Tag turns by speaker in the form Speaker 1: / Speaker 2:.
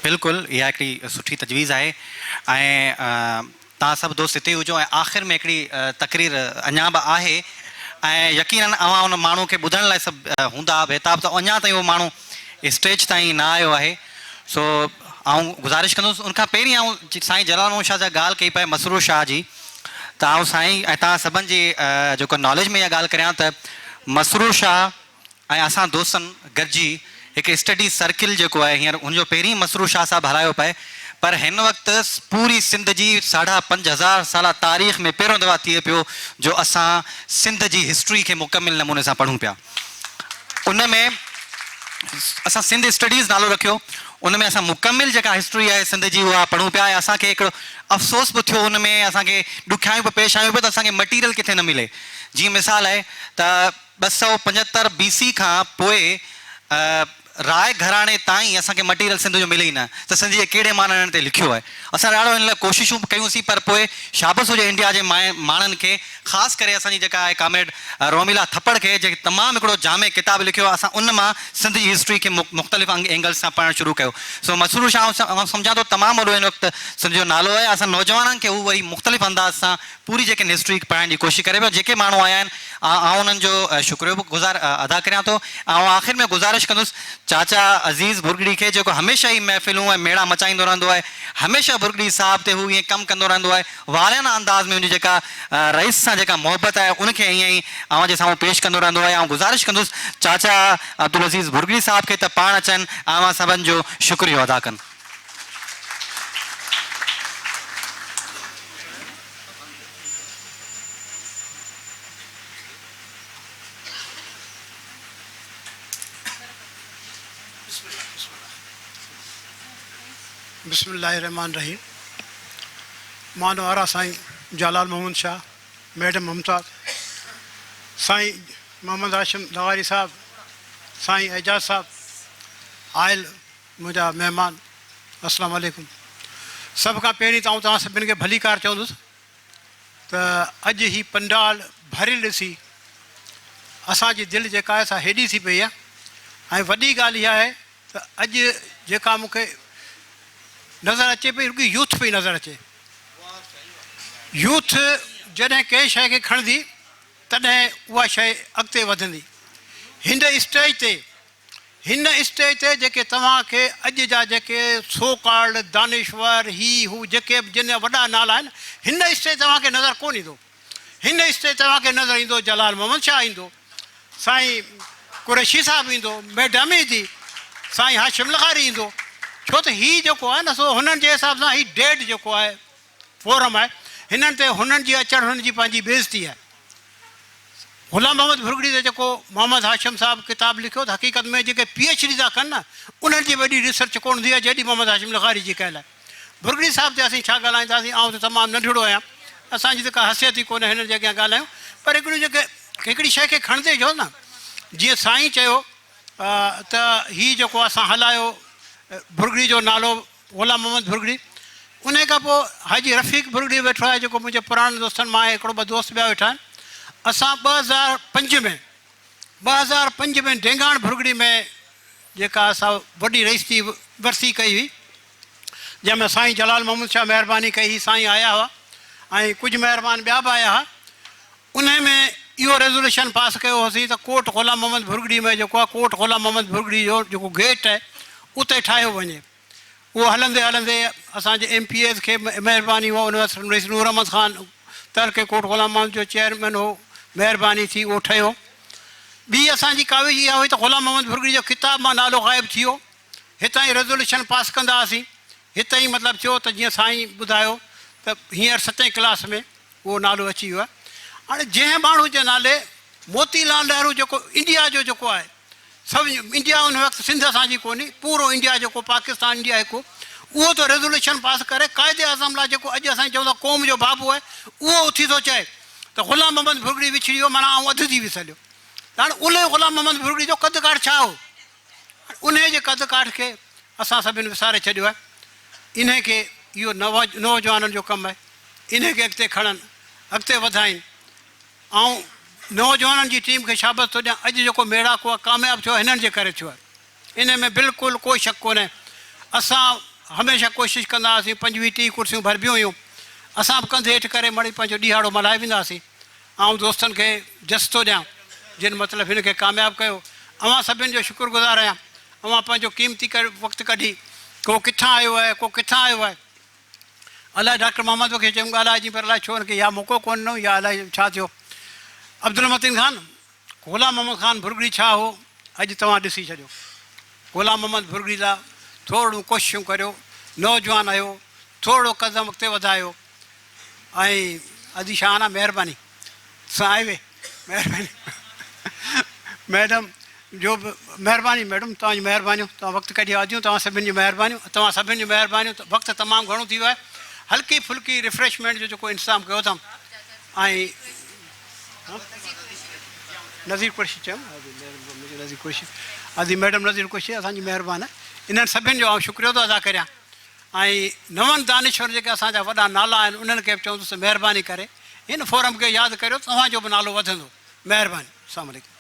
Speaker 1: बिल्कुलु इहा हिकिड़ी सुठी तजवीज़ आहे ऐं तव्हां सभु दोस्त हिते हुजो ऐं आख़िर में हिकिड़ी तकरीर अञा बि आहे ऐं यकीनन अवां उन माण्हू खे ॿुधण लाइ सभु हूंदा बेताब, त अञा ताईं उहो माण्हू स्टेज ताईं न आयो आहे। सो आउं गुज़ारिश कंदुसि उनखां पहिरीं साईं जलाल मोहम्मद शाह जा ॻाल्हि कई पिए मसरूर शाह जी, त आउं साईं ऐं तव्हां सभिनि जी जेको नॉलेज में इहा ॻाल्हि करियां त मसरूर शाह ऐं असां दोस्तनि गॾिजी हिकु स्टडी सर्किल जेको आहे हींअर हुनजो पहिरीं मसरूर शाह साहब हलायो पिए, पर हिन वक़्तु पूरी सिंध जी 5,500 साल तारीख़ में पहिरियों दफ़ा थिए पियो जो असां सिंध जी हिस्ट्री खे मुकमिल नमूने सां पढ़ूं पिया। उन में असां सिंध स्टडीज़ नालो रखियो, उन में असां मुकमिल जेका हिस्ट्री आहे सिंध जी उहा पढ़ूं पिया ऐं असांखे हिकिड़ो अफ़सोस बि थियो, उन में असांखे ॾुखियायूं बि पेश आयूं पियूं त असांखे मटीरियल किथे न मिले। जीअं मिसाल आहे त 275 BC खां पोइ राय घराणे ताईं असांखे मटीरियल सिंध जो मिले ई न, त सिंध जे कहिड़े माण्हुनि ते लिखियो आहे। असां ॾाढो हिन लाइ कोशिशूं कयूंसीं, पर पोइ शाबस हुजे इंडिया जे माण्हुनि खे, ख़ासि करे असांजी जेका आहे कामरेड रोमिला थप्पड़ खे, जेके तमामु हिकिड़ो जामे किताब लिखियो, असां उन मां सिंध जी हिस्ट्री खे मुख़्तलिफ़ एंगल सां पढ़णु शुरू कयो। सो मसरूर शाह सम्झां थो तमामु वॾो हिन वक़्तु सिंध जो नालो आहे। असां नौजवाननि खे उहो वरी मुख़्तलिफ़ अंदाज़ सां पूरी जेके हिस्ट्री पढ़ाइण जी कोशिशि करे पियो। जेके माण्हू आया आहिनि आउं उन्हनि जो शुक्रियो बि अदा करियां थो। ऐं आख़िर में गुज़ारिश कंदुसि चाचा अज़ीज़ भुरगड़ी खे, जेको हमेशह ई महफ़िलूं ऐं मेड़ा मचाईंदो रहंदो आहे, हमेशह भुरगड़ी साहब ते हू ईअं कमु कंदो रहंदो आहे, वारियाना अंदाज़ में हुनजी जेका रईस सां जेका मोहबत आहे उनखे ईअं ई अव्हां जे साम्हूं पेश कंदो रहंदो आहे। ऐं गुज़ारिश कंदुसि चाचा अब्दुल अज़ीज़ भुरगड़ी साहब खे त पाण अचनि, अव्हां सभिनि जो शुक्रियो अदा कनि।
Speaker 2: बिस्मिल्लाहिर्रहमानिर्रहीम। मानो आरा साईं जलाल मोहम्मद शाह, मैडम मुमताज़, साईं मोहम्मद हाशिम लगारी साहब, साईं एजाज साहब, आयल मुंहिंजा महिमान, अस्सलाम वालेकुम। सभ खां पहिरीं त तव्हां सभिनी खे भली कार चवंदुसि त अॼु ही पंडाल भरियलु ॾिसी असांजी दिलि जेका आहे सा हेॾी थी पई आहे। ऐं वॾी ॻाल्हि इहा आहे त अॼु जेका मूंखे नज़र अचे पई, रुॻी यूथ पई नज़र अचे। यूथ जॾहिं कंहिं शइ खे खणंदी तॾहिं उहा शइ अॻिते वधंदी। हिन स्टेज ते जेके तव्हांखे अॼु जा जेके सो कॉल्ड दानिश्वर ही हू जेके जिन जा वॾा नाला आहिनि, हिन स्टेज तव्हांखे नज़र कोन ईंदो। हिन स्टेज तव्हांखे नज़र ईंदो जलाल मोहम्मद शाह ईंदो, साईं कुरैशी साहिबु ईंदो, मैडम ईंदी, साईं हाशिम लगारी ईंदो। छो त हीउ जेको आहे न सो हुननि जे हिसाब सां हीउ डेड जेको आहे फोरम आहे, हिननि ते हुननि जी अचणु हुननि जी पंहिंजी बेइज़ती आहे। ग़ुलाम मोहम्मद भुरगड़ी ते जेको मोहम्मद हाशिम साहब किताब लिखियो त हक़ीक़त में जेके PhD था कनि न, उन्हनि जी वॾी रिसर्च कोन हूंदी आहे जेॾी मोहम्मद हाशिम लगारी जी कयल आहे। भुरगड़ी साहब ते असीं छा ॻाल्हाईंदासीं, आउं त तमामु नंढिड़ो आहियां, असांजी त का हैसियत ई कोन्हे हिननि जे अॻियां ॻाल्हायूं। पर हिकिड़ी शइ खे खणंदे जो न, जीअं साईं चयो त हीउ जेको असां हलायो भुरगड़ी जो नालो ग़ुलाम मोहम्मद भुरगड़ी, उन खां पोइ हाजी रफ़ीक भुरगड़ी वेठो आहे, जेको मुंहिंजे पुराणे दोस्तनि मां हिकिड़ो ॿ दोस्त ॿिया वेठा आहिनि। असां 2005 में ढेंगाण भुरगड़ी में जेका असां वॾी रईस्ती वरसी कई हुई, जंहिंमें साईं जलाल मोहम्मद शाह महिरबानी कई हुई, साईं आया हुआ ऐं कुझु महिरबान ॿिया बि आया हुआ। उन में इहो रेज़ोल्यूशन पास कयो होसीं त कोट ग़ुलाम मोहम्मद भुरगड़ी में जेको आहे कोट ग़ुलाम मोहम्मद भुरगड़ी जो जेको गेट आहे उते ठाहियो वञे। उहो हलंदे हलंदे असांजे MPAs खे महिरबानी हुआ, उन वक़्तु नूर अहमद ख़ान तहलके कोट ग़ुलाम मोहम्मद जो चेयरमैन हो, महिरबानी थी उहो ठहियो। ॿी असांजी काविश इहा हुई त ग़ुलाम मोहम्मद भुरगड़ी जो किताब मां नालो ग़ाइबु थी वियो। हितां ई रेज़ोल्यूशन पास कंदा हुआसीं, हितां ई मतिलबु थियो त जीअं साईं ॿुधायो त हींअर 7वीं क्लास में उहो नालो अची वियो आहे। हाणे जंहिं माण्हू जे नाले मोतीलाल नेहरू जेको इंडिया जो जेको आहे, सभु इंडिया उन वक़्तु सिंध असांजी कोन्हे, पूरो इंडिया जेको पाकिस्तान इंडिया हिकु, उहो त रेज़ोल्यूशन पास करे क़ाइदे आज़म लाइ जेको अॼु असां चऊं था क़ौम जो बाबू आहे, उहो उथी थो चए त ग़ुलाम मोहम्मद भुरगड़ी विछड़ी वियो, माना आउं अधु थी विसरियो। त हाणे उन ग़ुलाम मोहम्मद भुरगड़ी जो कद काठ छा हो? उन जे कद काठ खे असां सभिनि विसारे छॾियो आहे। इन खे इहो नौजवाननि जो कमु आहे, इन खे अॻिते खणनि, अॻिते वधाइनि। ऐं नौजवाननि जी टीम खे शाबत थो ॾियां, अॼु जेको मेड़ाको आहे कामयाबु थियो हिननि जे करे थियो आहे, इन में बिल्कुलु कोई शक कोन्हे। असां हमेशह कोशिशि कंदा हुआसीं 25-30 कुर्सियूं भरबियूं हुयूं असां बि कंधु हेठि करे मड़ी पंहिंजो ॾींहाड़ो मल्हाए वेंदा हुआसीं ऐं दोस्तनि खे जस्तो ॾियां जिन मतिलबु हिन खे कामयाबु कयो अवां सभिनि जो शुक्रगुज़ार आहियां अवां पंहिंजो क़ीमती वक़्तु कढी को किथां आयो आहे को किथां आयो आहे अलाए डॉक्टर मोहम्मद खे चयूं ॻाल्हाए जी पर अलाए छो हुनखे या मौक़ो कोन ॾिनो या अलाए छा थियो अब्दुल मतीन ख़ान ग़ुलाम मोहम्मद ख़ान भुरगड़ी छा हो अॼु तव्हां ॾिसी छॾियो ग़ुलाम मोहम्मद भुरगड़ी लाइ थोरो कोशिशूं करियो नौजवान आहियो थोरो क़दम अॻिते वधायो ऐं अदी शाहाना महिरबानी सां आए वे महिरबानी मैडम जो बि महिरबानी मैडम तव्हांजी महिरबानियूं तव्हां वक़्तु कढी आदियूं तव्हां सभिनि जी महिरबानियूं वक़्तु तमामु घणो थी वियो आहे हल्की फुल्की रिफ्रेशमेंट जो जेको इंतज़ाम कयो अथऊं ऐं नज़ीर कुर्शी चयमि नज़ीर कुर्शी आदि मैडम नज़ीर कुर्शी असांजी महिरबानी इन्हनि सभिनि जो शुक्रियो थो अदा करियां ऐं नवनि दानिश्वर जेके असांजा वॾा नाला आहिनि उन्हनि खे बि चवंदुसि महिरबानी करे हिन फोरम खे यादि करियो तव्हांजो बि नालो वधंदो महिरबानी अस्सलामु अलैकुम